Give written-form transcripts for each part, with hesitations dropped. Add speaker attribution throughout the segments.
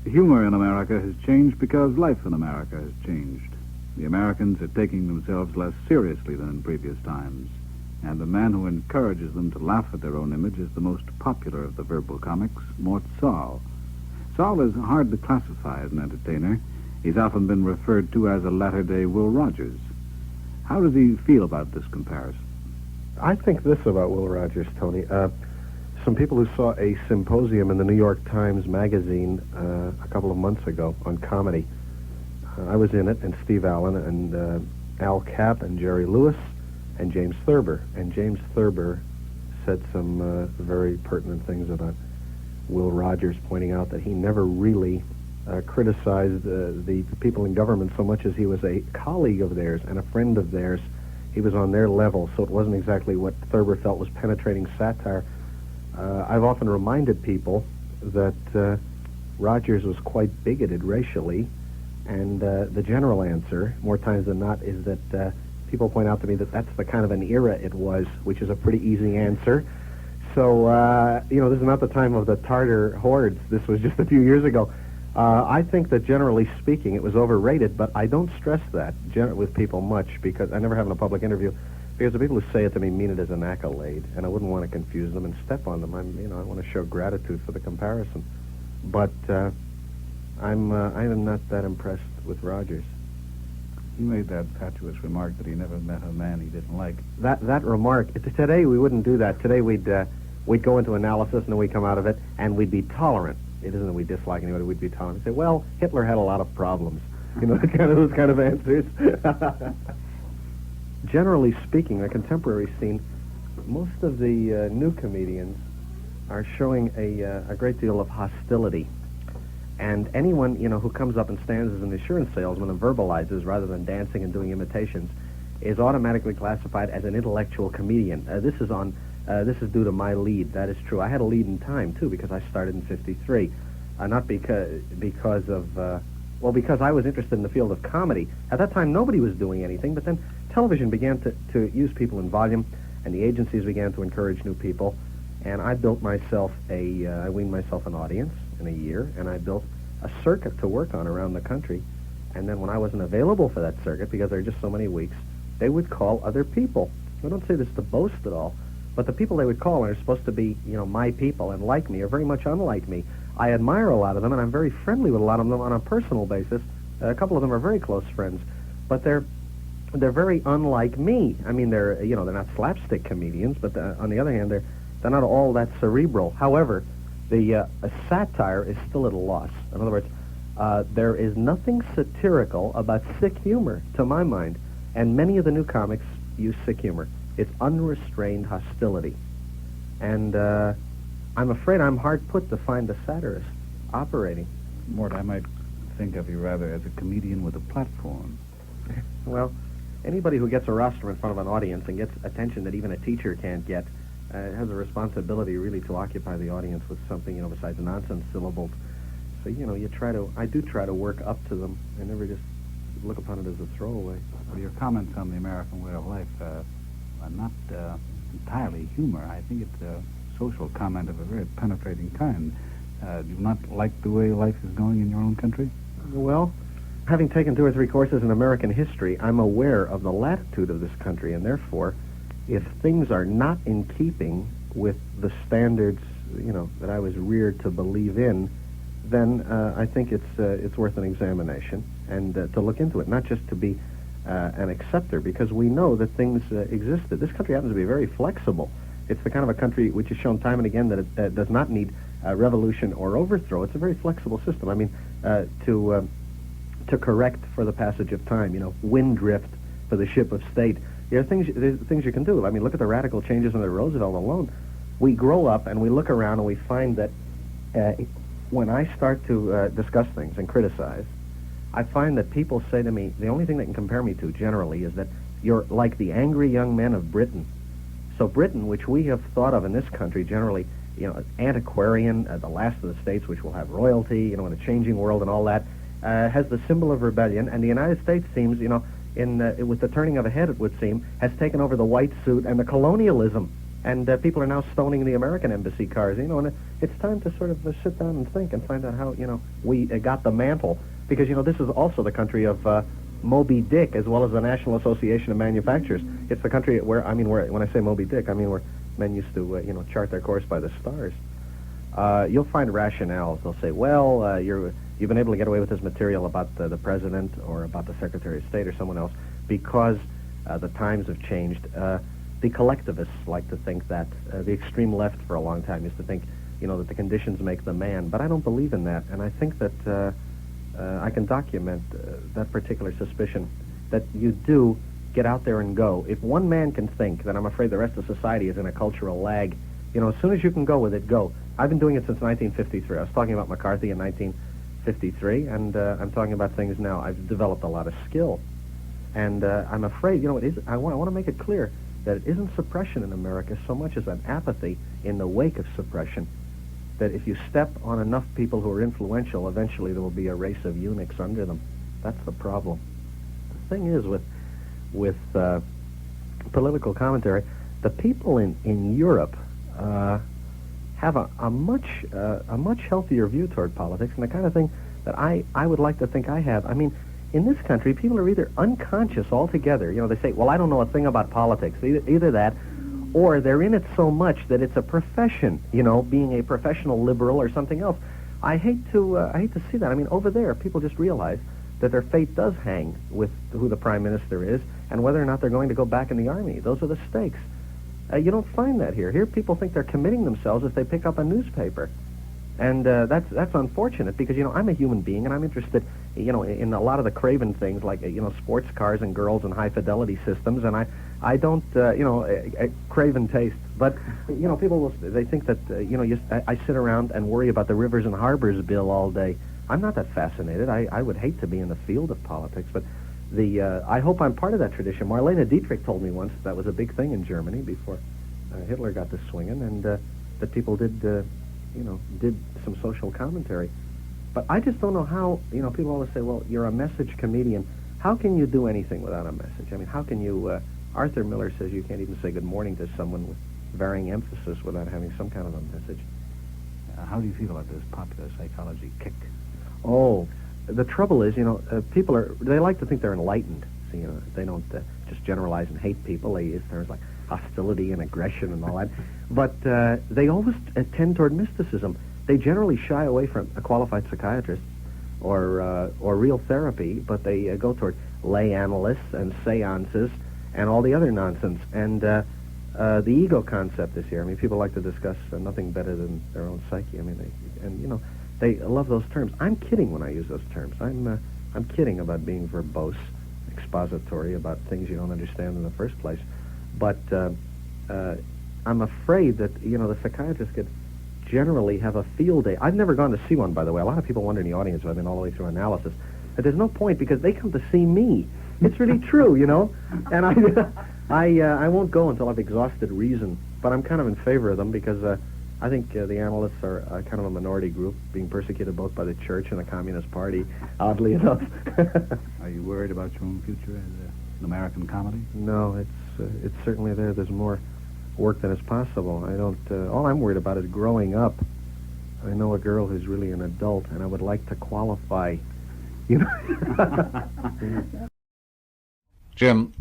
Speaker 1: Humor in America has changed because life in America has changed. The Americans are taking themselves less seriously than in previous times, and the man who encourages them to laugh at their own image is the most popular of the verbal comics, Mort Sahl. Sahl is hard to classify as an entertainer. He's often been referred to as a latter-day Will Rogers. How does he feel about this comparison?
Speaker 2: I think this about Will Rogers, Tony. Some people who saw a symposium in the New York Times Magazine a couple of months ago on comedy. I was in it, and Steve Allen, and Al Capp, and Jerry Lewis, and James Thurber. And James Thurber said some very pertinent things about Will Rogers, pointing out that he never really criticized the people in government so much as he was a colleague of theirs and a friend of theirs. He was on their level, so it wasn't exactly what Thurber felt was penetrating satire. I've often reminded people that Rogers was quite bigoted racially, and the general answer, more times than not, is that people point out to me that that's the kind of an era it was, which is a pretty easy answer. So, this is not the time of the Tartar hordes. This was just a few years ago. I think that generally speaking, it was overrated, but I don't stress that with people much, because I never have in a public interview, because the people who say it to me mean it as an accolade, and I wouldn't want to confuse them and step on them. I want to show gratitude for the comparison. But I'm not that impressed with Rogers.
Speaker 1: He made that fatuous remark that he never met a man he didn't like.
Speaker 2: That remark, today we wouldn't do that. Today we'd go into analysis, and then we'd come out of it, and we'd be tolerant. It isn't that we dislike anybody, we'd be tolerant. We'd say, well, Hitler had a lot of problems. Those kind of answers. Generally speaking, the contemporary scene, most of the new comedians are showing a great deal of hostility. And anyone, who comes up and stands as an insurance salesman and verbalizes rather than dancing and doing imitations is automatically classified as an intellectual comedian. This is due to my lead. That is true. I had a lead in time, too, because I started in 53. Not because I was interested in the field of comedy. At that time, nobody was doing anything, but then television began to use people in volume, and the agencies began to encourage new people, and I built myself I weaned myself an audience in a year, and I built a circuit to work on around the country, and then when I wasn't available for that circuit, because there were just so many weeks, they would call other people. I don't say this to boast at all, but the people they would call are supposed to be, my people and like me, are very much unlike me. I admire a lot of them, and I'm very friendly with a lot of them on a personal basis. A couple of them are very close friends, but they're very unlike me. I mean, they're not slapstick comedians, but on the other hand, they're not all that cerebral. However, the satire is still at a loss. In other words, there is nothing satirical about sick humor, to my mind, and many of the new comics use sick humor. It's unrestrained hostility. And I'm afraid I'm hard put to find a satirist operating.
Speaker 1: Mort, I might think of you rather as a comedian with a platform.
Speaker 2: Well, anybody who gets a rostrum in front of an audience and gets attention that even a teacher can't get has a responsibility really to occupy the audience with something, besides nonsense syllables. So, I do try to work up to them. I never just look upon it as a throwaway.
Speaker 1: Well, your comments on the American way of life are not entirely humor. I think it's a social comment of a very penetrating kind. Do you not like the way life is going in your own country?
Speaker 2: Well, having taken 2 or 3 courses in American history, I'm aware of the latitude of this country, and therefore, if things are not in keeping with the standards, that I was reared to believe in, then I think it's worth an examination and to look into it, not just to be an acceptor, because we know that things existed. This country happens to be very flexible. It's the kind of a country which has shown time and again that it does not need revolution or overthrow. It's a very flexible system. I mean, to correct for the passage of time, wind drift for the ship of state. There's things you can do. I mean, look at the radical changes under Roosevelt alone. We grow up and we look around and we find that when I start to discuss things and criticize, I find that people say to me, the only thing they can compare me to generally is that you're like the angry young men of Britain. So Britain, which we have thought of in this country generally, antiquarian, the last of the states which will have royalty, in a changing world and all that, has the symbol of rebellion, and the United States seems, with the turning of a head, it would seem, has taken over the white suit and the colonialism. And people are now stoning the American embassy cars, you know, and it's time to sort of sit down and think and find out how, you know, we got the mantle. Because, you know, this is also the country of Moby Dick, as well as the National Association of Manufacturers. It's the country where, I mean, where, when I say Moby Dick, I mean where men used to, you know, chart their course by the stars. You'll find rationales. They'll say, well, you've been able to get away with this material about the president or about the Secretary of State or someone else because the times have changed. The collectivists like to think that. The extreme left for a long time used to think, you know, that the conditions make the man. But I don't believe in that. And I think that I can document that particular suspicion that you do get out there and go. If one man can think, then I'm afraid the rest of society is in a cultural lag. You know, as soon as you can go with it, go. I've been doing it since 1953. I was talking about McCarthy in 1953, and I'm talking about things now. I've developed a lot of skill. And I'm afraid, you know, I want to make it clear that it isn't suppression in America so much as an apathy in the wake of suppression. That if you step on enough people who are influential, eventually there will be a race of eunuchs under them. That's the problem. The thing is with political commentary, the people in Europe have a much healthier view toward politics, and the kind of thing that I would like to think I have. I mean, in this country, people are either unconscious altogether. You know, they say, well, I don't know a thing about politics. Either that, or they're in it so much that it's a profession, you know, being a professional liberal or something else. I hate to see that. I mean, over there, people just realize that their fate does hang with who the prime minister is and whether or not they're going to go back in the army. Those are the stakes. You don't find that here. Here, people think they're committing themselves if they pick up a newspaper. And that's unfortunate because, you know, I'm a human being and I'm interested, you know, in a lot of the craven things like, you know, sports cars and girls and high-fidelity systems, and I don't, you know, craven taste. But, you know, people they think that, you know, I sit around and worry about the Rivers and Harbors bill all day. I'm not that fascinated. I would hate to be in the field of politics, but I hope I'm part of that tradition. Marlene Dietrich told me once that was a big thing in Germany before Hitler got this swinging, and that people did some social commentary. But I just don't know how, you know, people always say, well, you're a message comedian. How can you do anything without a message? I mean, how can you, Arthur Miller says you can't even say good morning to someone with varying emphasis without having some kind of a message.
Speaker 1: How do you feel about this popular psychology kick?
Speaker 2: Oh, the trouble is, you know, they like to think they're enlightened. So, you know, they don't just generalize and hate people. They use terms like hostility and aggression and all that. But they always tend toward mysticism. They generally shy away from a qualified psychiatrist or real therapy, but they go toward lay analysts and seances and all the other nonsense. And the ego concept is here. I mean, people like to discuss nothing better than their own psyche. I mean, they love those terms. I'm kidding when I use those terms. I'm kidding about being verbose, expository about things you don't understand in the first place. But I'm afraid that, you know, the psychiatrists could generally have a field day. I've never gone to see one, by the way. A lot of people wonder in the audience, I've been all the way through analysis, that there's no point because they come to see me. It's really true, you know. And I won't go until I've exhausted reason. But I'm kind of in favor of them because I think the analysts are kind of a minority group being persecuted both by the church and the Communist Party, oddly enough.
Speaker 1: Are you worried about your own future as an American comedy?
Speaker 2: No, it's certainly there. There's more work than is possible. I don't. All I'm worried about is growing up. I know a girl who's really an adult, and I would like to qualify. You know.
Speaker 1: Jim,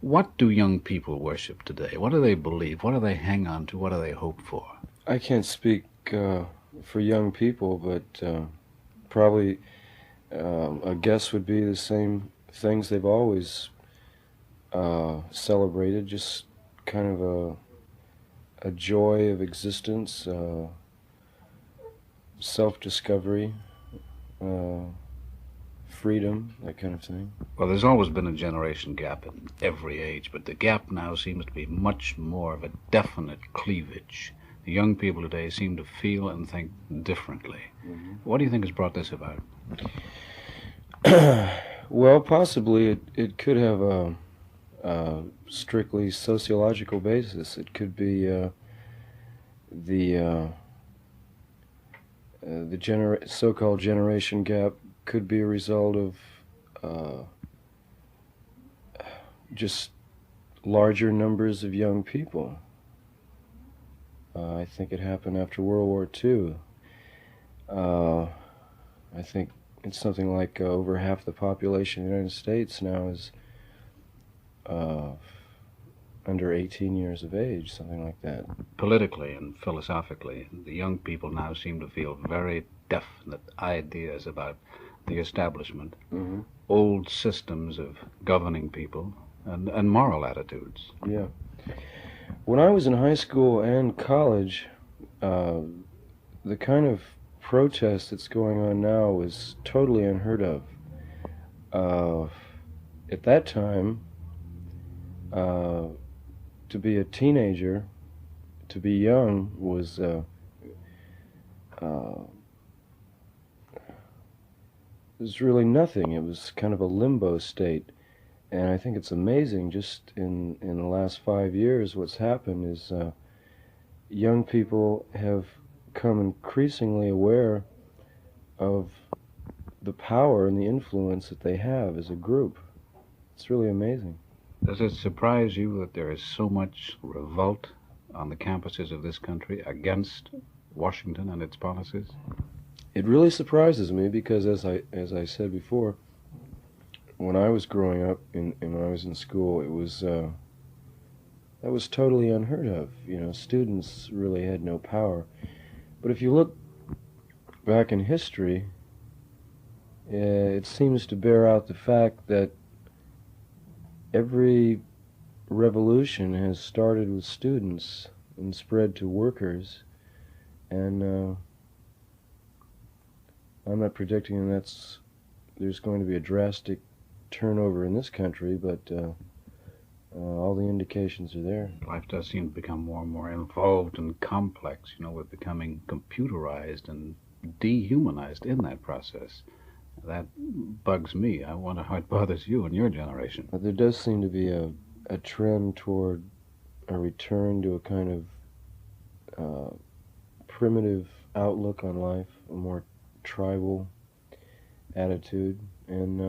Speaker 1: what do young people worship today? What do they believe? What do they hang on to? What do they hope for?
Speaker 3: I can't speak for young people, but probably a guess would be the same things they've always celebrated, just kind of a joy of existence, self-discovery, freedom, that kind of thing.
Speaker 1: Well, there's always been a generation gap in every age, but the gap now seems to be much more of a definite cleavage. The young people today seem to feel and think differently. Mm-hmm. What do you think has brought this about?
Speaker 3: Well, possibly it could have a strictly sociological basis. It could be the so-called generation gap could be a result of just larger numbers of young people. I think it happened after World War II. I think it's something like over half the population of the United States now is under 18 years of age, something like that.
Speaker 1: Politically and philosophically, the young people now seem to feel very definite ideas about the establishment, old systems of governing people, and moral attitudes.
Speaker 3: Yeah. When I was in high school and college, the kind of protest that's going on now was totally unheard of. At that time, to be a teenager, to be young, was really nothing. It was kind of a limbo state. And I think it's amazing, just in the last 5 years, what's happened is young people have become increasingly aware of the power and the influence that they have as a group. It's really amazing.
Speaker 1: Does it surprise you that there is so much revolt on the campuses of this country against Washington and its policies?
Speaker 3: It really surprises me because, as I said before, when I was growing up and when I was in school, it was that was totally unheard of. You know, students really had no power. But if you look back in history, it seems to bear out the fact that every revolution has started with students and spread to workers, and I'm not predicting there's going to be a drastic turnover in this country, but all the indications are there.
Speaker 1: Life does seem to become more and more involved and complex. You know, we're becoming computerized and dehumanized in that process. That bugs me. I wonder how it bothers you and your generation.
Speaker 3: But there does seem to be a trend toward a return to a kind of primitive outlook on life, a more tribal attitude, and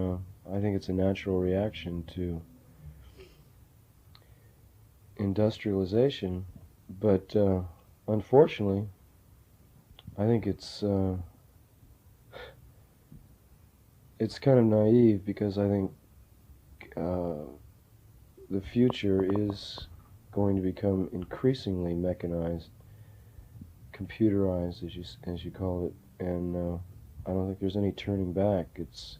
Speaker 3: I think it's a natural reaction to industrialization, but unfortunately, I think it's kind of naive, because I think the future is going to become increasingly mechanized, computerized, as you call it, and I don't think there's any turning back. It's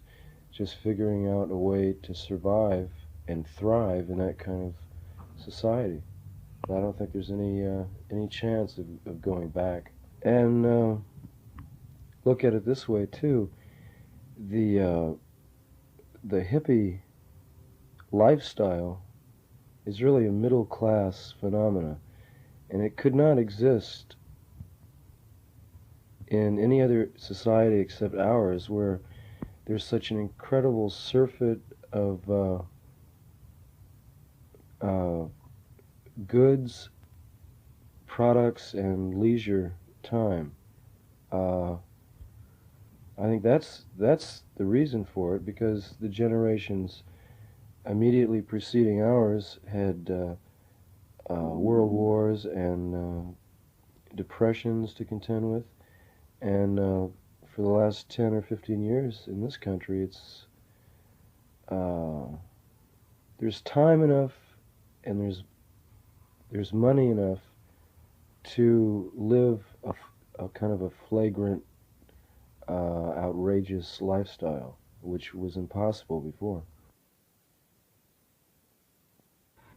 Speaker 3: just figuring out a way to survive and thrive in that kind of society. I don't think there's any chance of going back. And look at it this way too: the hippie lifestyle is really a middle class phenomena, and it could not exist in any other society except ours, where there's such an incredible surfeit of goods, products, and leisure time. I think that's the reason for it, because the generations immediately preceding ours had world wars and depressions to contend with, and for the last 10 or 15 years in this country, it's there's time enough and there's money enough to live a kind of a flagrant, outrageous lifestyle, which was impossible before.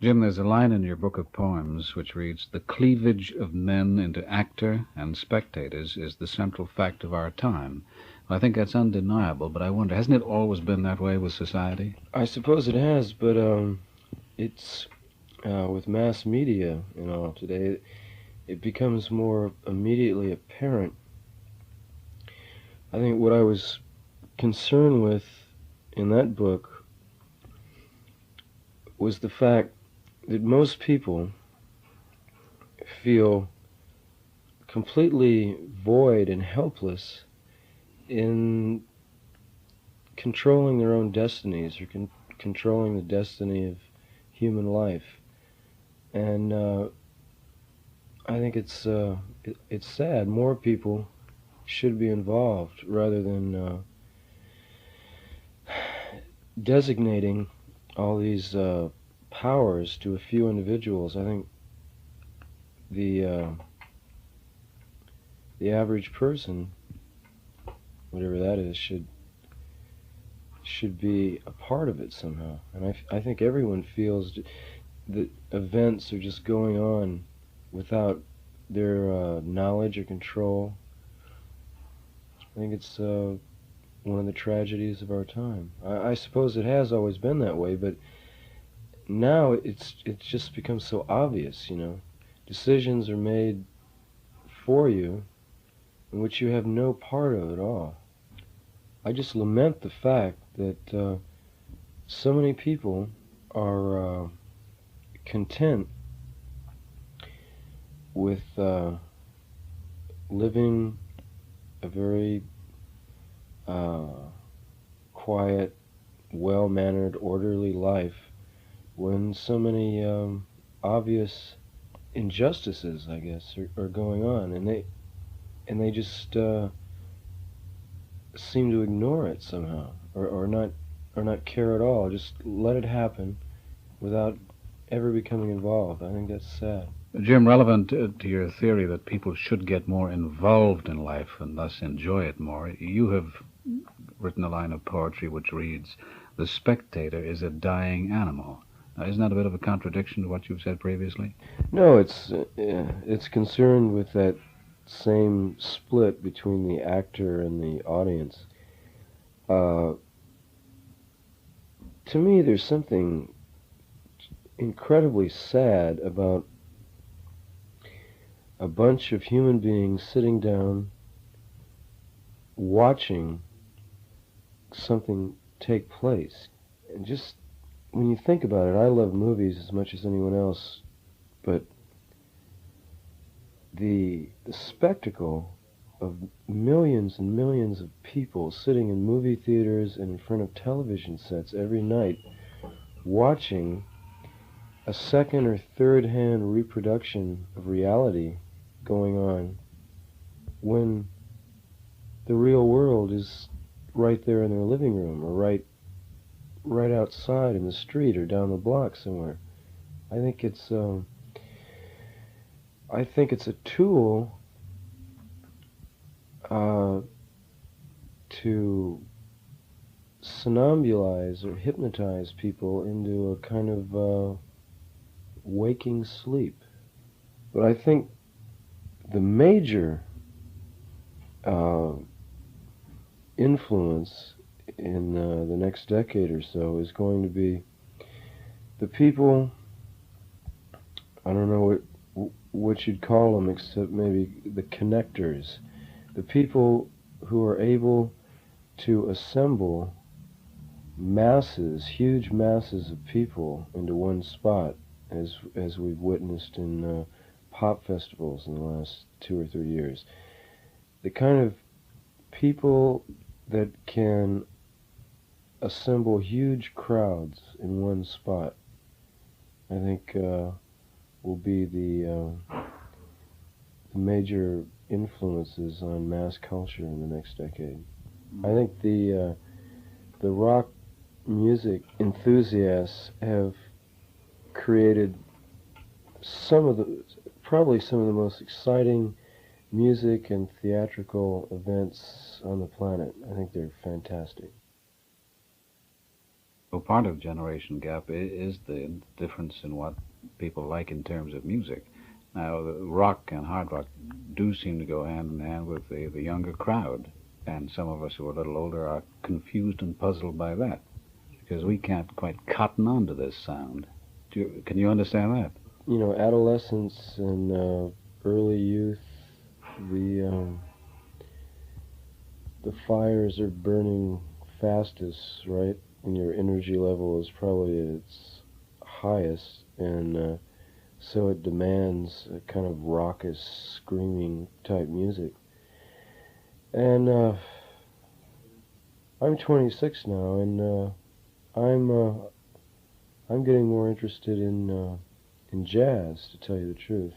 Speaker 1: Jim, there's a line in your book of poems which reads, "The cleavage of men into actor and spectators is the central fact of our time." Well, I think that's undeniable, but I wonder, hasn't it always been that way with society?
Speaker 3: I suppose it has, but it's with mass media and all today, it becomes more immediately apparent. I think what I was concerned with in that book was the fact that most people feel completely void and helpless in controlling their own destinies, or controlling the destiny of human life. And I think it's sad. More people should be involved rather than designating all these powers to a few individuals. I think the the average person, whatever that is, should be a part of it somehow. And I think everyone feels that events are just going on without their knowledge or control. I think it's one of the tragedies of our time. I suppose it has always been that way, but now it's just become so obvious, you know. Decisions are made for you in which you have no part of at all. I just lament the fact that so many people are content with living a very quiet, well-mannered, orderly life when so many obvious injustices, I guess, are going on, and they just seem to ignore it somehow, or not care at all. Just let it happen without ever becoming involved. I think that's sad.
Speaker 1: Jim, relevant to your theory that people should get more involved in life and thus enjoy it more, you have written a line of poetry which reads, "The spectator is a dying animal." Now, isn't that a bit of a contradiction to what you've said previously?
Speaker 3: No, it's concerned with that same split between the actor and the audience. To me, there's something incredibly sad about a bunch of human beings sitting down watching something take place. And just when you think about it, I love movies as much as anyone else, but the spectacle of millions and millions of people sitting in movie theaters and in front of television sets every night watching a second or third hand reproduction of reality going on when the real world is right there in their living room or right outside in the street or down the block somewhere. I think it's a tool to somnambulize or hypnotize people into a kind of waking sleep. But I think the major influence in the next decade or so is going to be the people, I don't know what you'd call them except maybe the connectors, the people who are able to assemble masses, huge masses of people into one spot, as we've witnessed in pop festivals in the last 2 or 3 years. The kind of people that can assemble huge crowds in one spot, I think will be the major influences on mass culture in the next decade. I think the rock music enthusiasts have created probably some of the most exciting music and theatrical events on the planet. I think they're fantastic.
Speaker 1: Well, part of generation gap is the difference in what people like in terms of music. Now, the rock and hard rock do seem to go hand in hand with the younger crowd, and some of us who are a little older are confused and puzzled by that, because we can't quite cotton onto this sound. Can you understand that?
Speaker 3: You know, adolescence and early youth, the fires are burning fastest, right? And your energy level is probably at its highest, and so it demands a kind of raucous, screaming type music. And I'm 26 now, and I'm getting more interested in in jazz, to tell you the truth.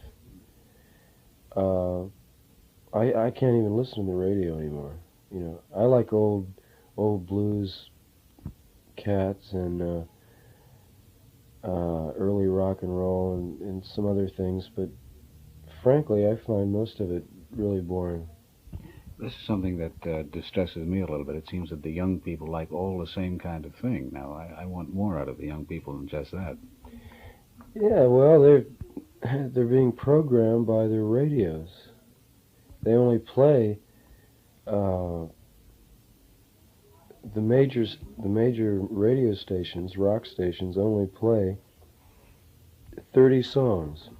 Speaker 3: I can't even listen to the radio anymore. You know, I like old blues cats and early rock and roll and some other things, but frankly, I find most of it really boring.
Speaker 1: This is something that distresses me a little bit. It seems that the young people like all the same kind of thing. Now, I want more out of the young people than just that.
Speaker 3: Yeah, well, they're being programmed by their radios. They only play the major radio stations, rock stations, only play 30 songs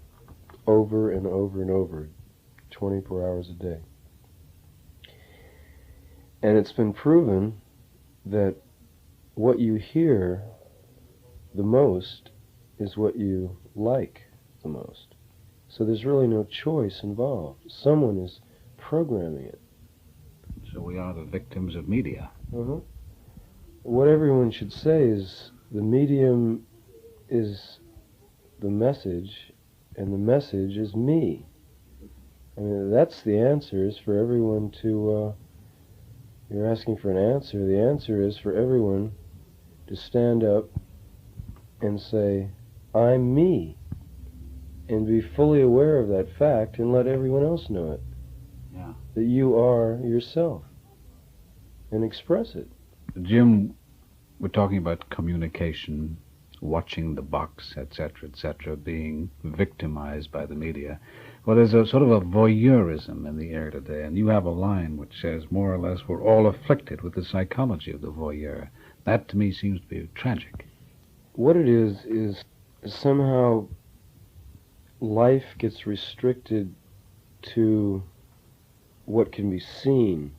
Speaker 3: over and over and over, 24 hours a day. And it's been proven that what you hear the most is what you like the most. So there's really no choice involved. Someone is programming it.
Speaker 1: So we are the victims of media.
Speaker 3: What everyone should say is the medium is the message, and the message is me. I mean, that's the answer, is for everyone to, you're asking for an answer. The answer is for everyone to stand up and say, I'm me, and be fully aware of that fact and let everyone else know it.
Speaker 1: Yeah.
Speaker 3: That you are yourself, and express it.
Speaker 1: Jim, we're talking about communication, watching the box, etc., being victimized by the media. Well, there's a sort of a voyeurism in the air today, and you have a line which says, more or less, we're all afflicted with the psychology of the voyeur. That, to me, seems to be tragic.
Speaker 3: What it is somehow life gets restricted to what can be seen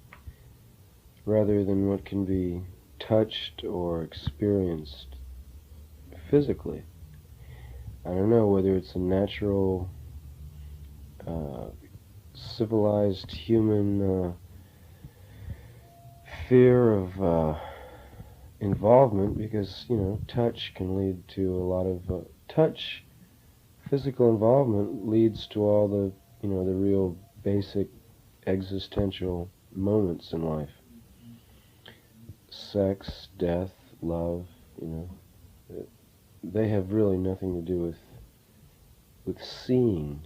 Speaker 3: rather than what can be touched or experienced physically. I don't know whether it's a natural, civilized human fear of involvement, because, you know, touch can lead to a lot of physical involvement leads to all the, you know, the real basic existential moments in life. Sex, death, love, you know, they have really nothing to do with seeing,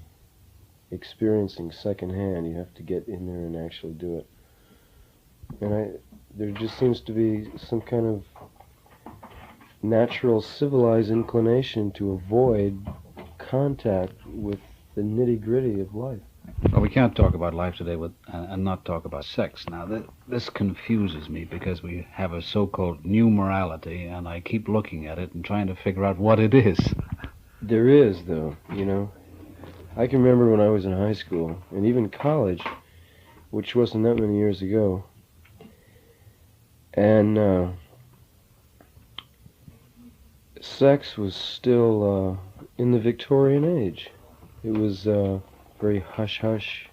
Speaker 3: experiencing secondhand. You have to get in there and actually do it. And there just seems to be some kind of natural civilized inclination to avoid contact with the nitty-gritty of life.
Speaker 1: Well, we can't talk about life today and not talk about sex. Now, this confuses me because we have a so-called new morality, and I keep looking at it and trying to figure out what it is.
Speaker 3: There is, though, you know. I can remember when I was in high school, and even college, which wasn't that many years ago, and sex was still in the Victorian age. It was very hush-hush.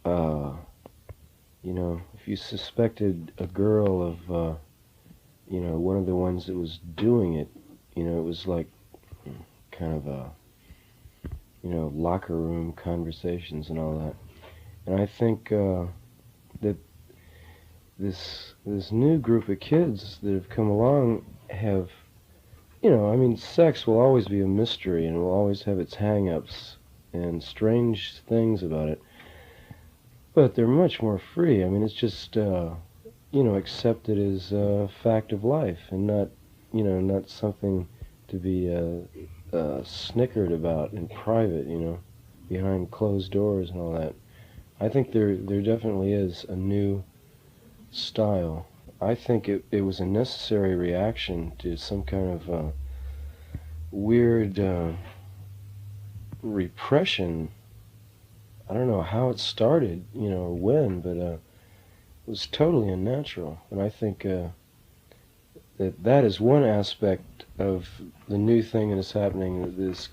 Speaker 3: You know, if you suspected a girl of, you know, one of the ones that was doing it, you know, it was like kind of a, you know, locker room conversations and all that. And I think that this new group of kids that have come along have, you know, I mean, sex will always be a mystery and will always have its hang-ups and strange things about it. But they're much more free. I mean, it's just, you know, accepted as a fact of life and not, you know, not something to be snickered about in private, you know, behind closed doors and all that. I think there definitely is a new style. I think it was a necessary reaction to some kind of weird repression. I don't know how it started, you know, or when, but it was totally unnatural. And I think that is one aspect of the new thing that is happening that is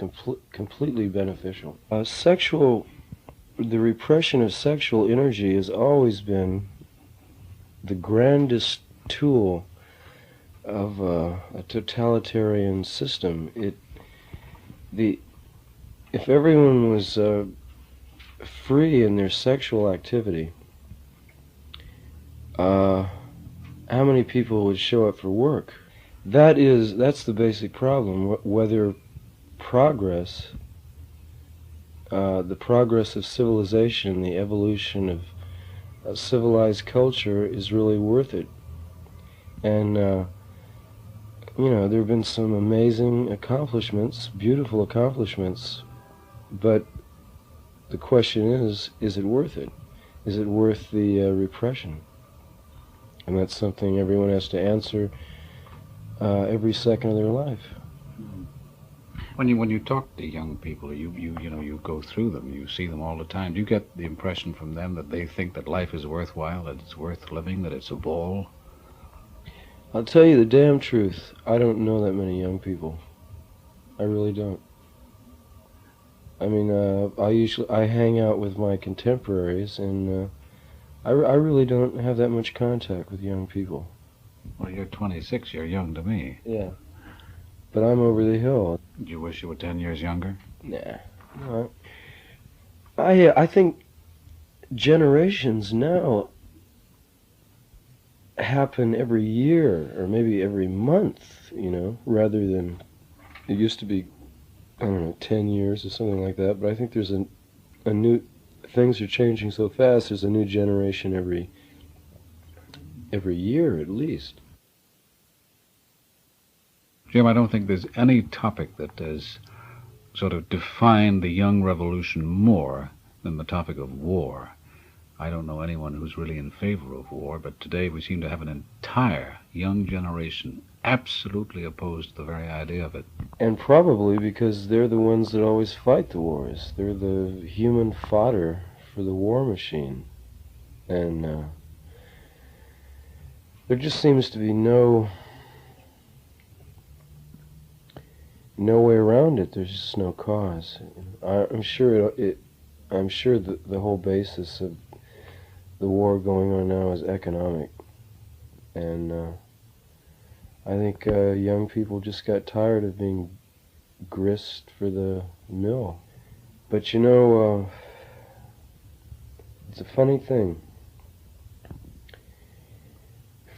Speaker 3: completely beneficial. The repression of sexual energy has always been the grandest tool of a totalitarian system. if everyone was free in their sexual activity, how many people would show up for work? That's the basic problem. Whether progress, the progress of civilization, the evolution of civilized culture is really worth it. And there have been some amazing accomplishments, beautiful accomplishments, but the question is it worth it? Is it worth the repression? And that's something everyone has to answer every second of their life.
Speaker 1: When you talk to young people, you go through them, you see them all the time. Do you get the impression from them that they think that life is worthwhile, that it's worth living, that it's a ball?
Speaker 3: I'll tell you the damn truth. I don't know that many young people. I really don't. I mean, I hang out with my contemporaries, and I really don't have that much contact with young people.
Speaker 1: Well, you're 26. You're young to me.
Speaker 3: Yeah. But I'm over the hill.
Speaker 1: Do you wish you were 10 years younger?
Speaker 3: Nah. No. I think generations now happen every year or maybe every month, rather than it used to be, I don't know, 10 years or something like that. But I think there's a new, things are changing so fast, there's a new generation every year at least.
Speaker 1: Jim, I don't think there's any topic that has sort of defined the young revolution more than the topic of war. I don't know anyone who's really in favor of war, but today we seem to have an entire young generation absolutely opposed to the very idea of it.
Speaker 3: And probably because they're the ones that always fight the wars. They're the human fodder for the war machine. And there just seems to be no way around it. There's just no cause. I'm sure I'm sure that the whole basis of the war going on now is economic, and I think young people just got tired of being grist for the mill. But it's a funny thing.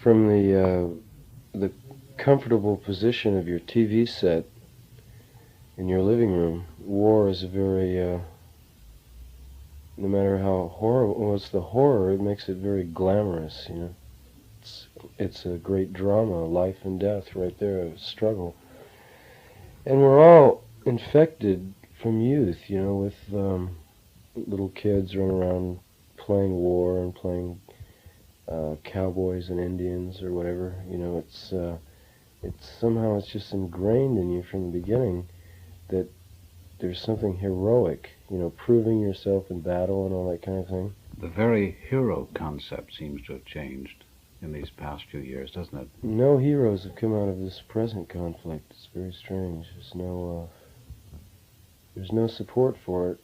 Speaker 3: From the comfortable position of your TV set in your living room, war is a very no matter how horrible, it's the horror, it makes it very glamorous, It's a great drama, life and death right there, a struggle. And we're all infected from youth, with little kids running around playing war and playing cowboys and Indians or whatever. It's somehow it's just ingrained in you from the beginning that there's something heroic, proving yourself in battle and all that kind of thing.
Speaker 1: The very hero concept seems to have changed in these past few years, doesn't it?
Speaker 3: No heroes have come out of this present conflict. It's very strange. There's no support for it,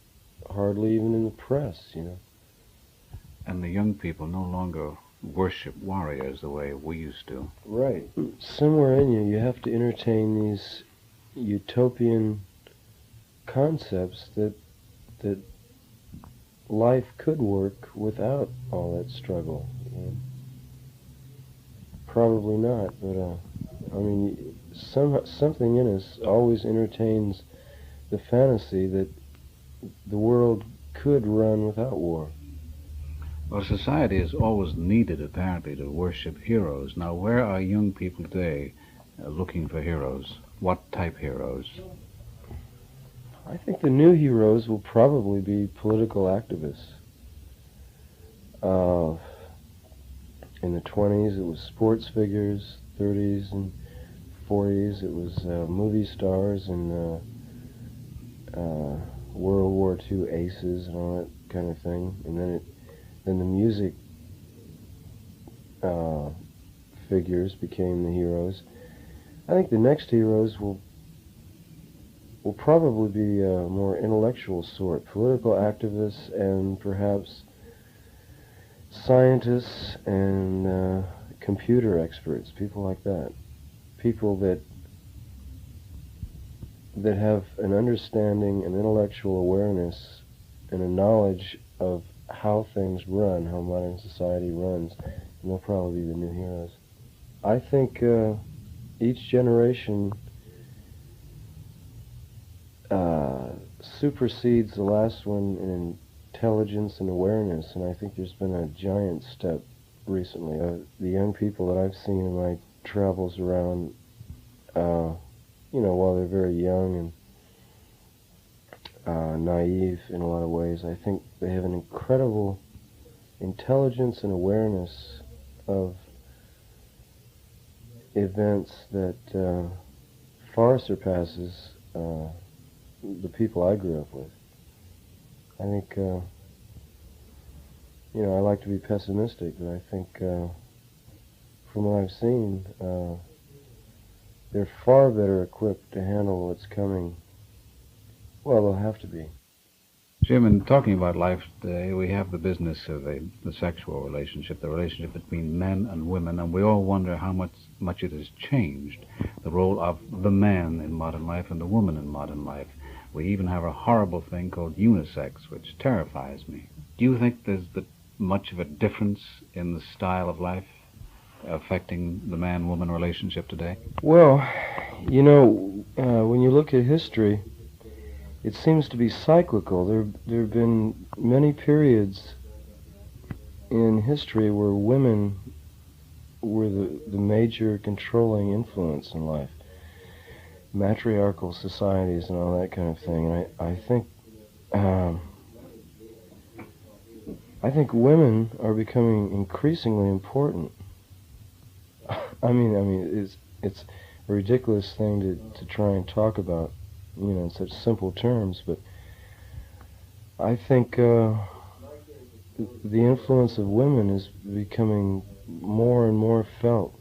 Speaker 3: hardly even in the press,
Speaker 1: And the young people no longer worship warriors the way we used to.
Speaker 3: Right. Somewhere in you have to entertain these utopian concepts that life could work without all that struggle. Probably not, but something in us always entertains the fantasy that the world could run without war.
Speaker 1: Well, society has always needed, apparently, to worship heroes. Now, where are young people today looking for heroes? What type heroes?
Speaker 3: I think the new heroes will probably be political activists. In the 20s, it was sports figures. 30s and 40s, it was movie stars and World War II aces and all that kind of thing. And then the music figures became the heroes. I think the next heroes will probably be a more intellectual sort, political activists and perhaps scientists and computer experts, people like that. People that that have an understanding, an intellectual awareness, and a knowledge of how things run, how modern society runs, and they'll probably be the new heroes. I think each generation supersedes the last one in intelligence and awareness, and I think there's been a giant step recently. The young people that I've seen in my travels around, while they're very young and naive in a lot of ways, I think they have an incredible intelligence and awareness of events that far surpasses the people I grew up with. I think, I like to be pessimistic, but I think from what I've seen, they're far better equipped to handle what's coming. Well, they'll have to be.
Speaker 1: Jim, in talking about life today, we have the business of the sexual relationship, the relationship between men and women, and we all wonder how much it has changed, the role of the man in modern life and the woman in modern life. We even have a horrible thing called unisex, which terrifies me. Do you think there's much of a difference in the style of life affecting the man-woman relationship today?
Speaker 3: Well, when you look at history, it seems to be cyclical. There have been many periods in history where women were the major controlling influence in life. Matriarchal societies and all that kind of thing. And I think women are becoming increasingly important. I mean, it's a ridiculous thing to try and talk about, in such simple terms, but I think the influence of women is becoming more and more felt.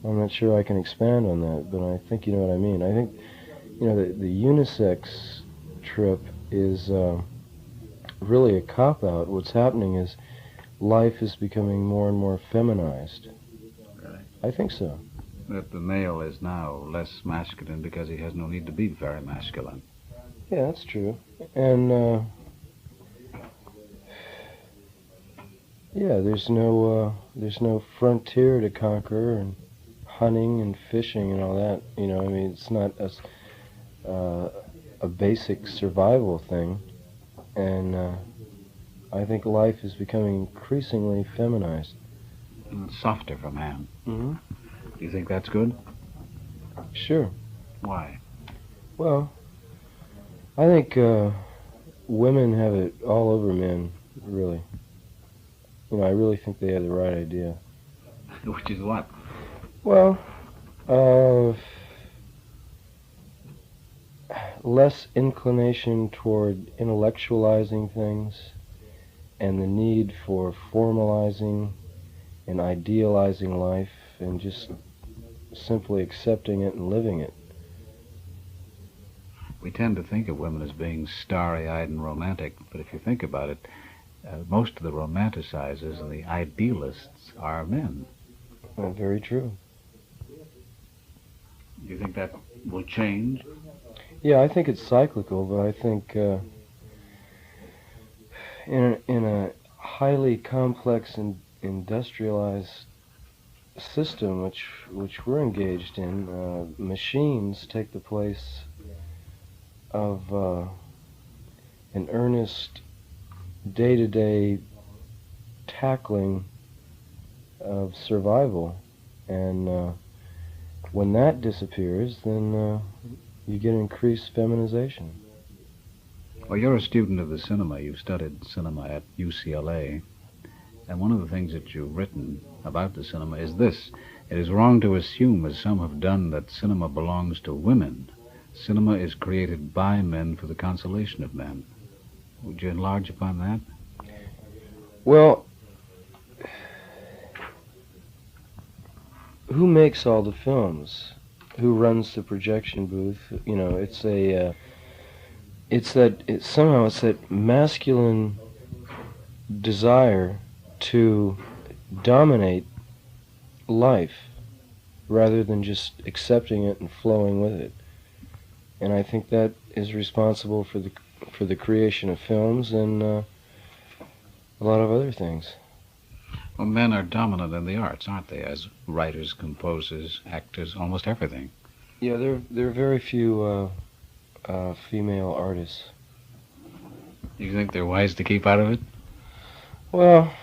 Speaker 3: I'm not sure I can expand on that, but I think you know what I mean. I think, the unisex trip is really a cop-out. What's happening is life is becoming more and more feminized.
Speaker 1: Really?
Speaker 3: I think so.
Speaker 1: That the male is now less masculine because he has no need to be very masculine.
Speaker 3: Yeah, that's true. And there's no frontier to conquer, and hunting and fishing and all that. It's not a basic survival thing, and I think life is becoming increasingly feminized.
Speaker 1: And softer for man.
Speaker 3: Mm-hmm.
Speaker 1: Do you think that's good?
Speaker 3: Sure.
Speaker 1: Why?
Speaker 3: Well, I think women have it all over men, really. I really think they have the right idea.
Speaker 1: Which is what?
Speaker 3: Well, less inclination toward intellectualizing things and the need for formalizing and idealizing life and just simply accepting it and living it.
Speaker 1: We tend to think of women as being starry-eyed and romantic, but if you think about it, most of the romanticizers and the idealists are men.
Speaker 3: Very true.
Speaker 1: Do you think that will change?
Speaker 3: Yeah, I think it's cyclical, but I think in a highly complex and industrialized system which we're engaged in, machines take the place of an earnest day-to-day tackling of survival, and when that disappears, then you get increased feminization.
Speaker 1: Well, you're a student of the cinema. You've studied cinema at UCLA, and one of the things that you've written about the cinema is this: it is wrong to assume, as some have done, that cinema belongs to women. Cinema is created by men for the consolation of men. Would you enlarge upon that?
Speaker 3: Well, who makes all the films? Who runs the projection booth? It's that masculine desire to dominate life rather than just accepting it and flowing with it. And I think that is responsible for the creation of films and a lot of other things.
Speaker 1: Well, men are dominant in the arts, aren't they? As writers, composers, actors, almost everything.
Speaker 3: Yeah, there are very few female artists.
Speaker 1: You think they're wise to keep out of it?
Speaker 3: Well,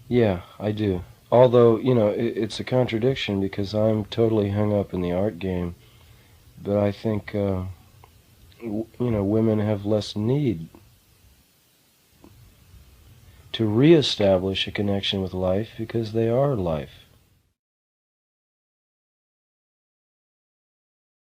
Speaker 3: yeah, I do. Although, it's a contradiction because I'm totally hung up in the art game. But I think, women have less need to reestablish a connection with life because they are life.